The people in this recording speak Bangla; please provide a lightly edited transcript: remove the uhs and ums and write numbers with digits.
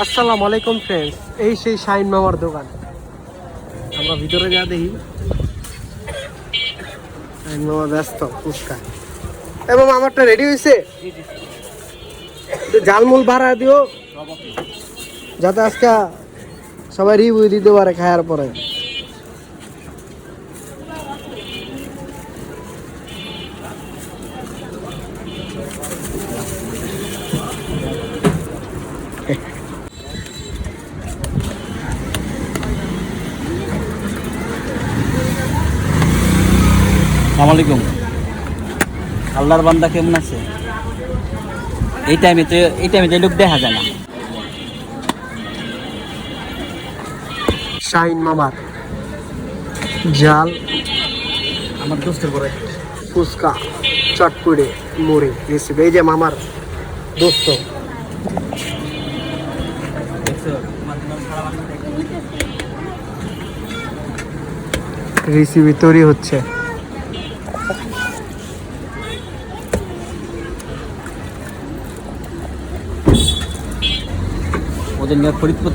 আসসালামু আলাইকুম ফ্রেন্ডস, এই সেই শাইন মামার দোকান। আমরা ভিতরে যা দেখি, শাইন মামা ব্যস্ত ফুচকা। এবং আমারটা রেডি হয়েছে, জালমুল ভাড়া দিও যাতে আজকে সবাই রিভিউ দিতে পারে খাওয়ার পরে। আসসালামু আলাইকুম। আল্লাহর বান্দা কেমন আছে? এই টাইমে লোক দেখা যায় না। শাইন মামার জাল, আমার দোস্তের করে ফুচকা, চটপুড়ে, মুড়ি রেসিপি। এই যে মামার দোস্ত, রেসিপি তৈরি হচ্ছে। ওদের নিয়ে ফরিদপুর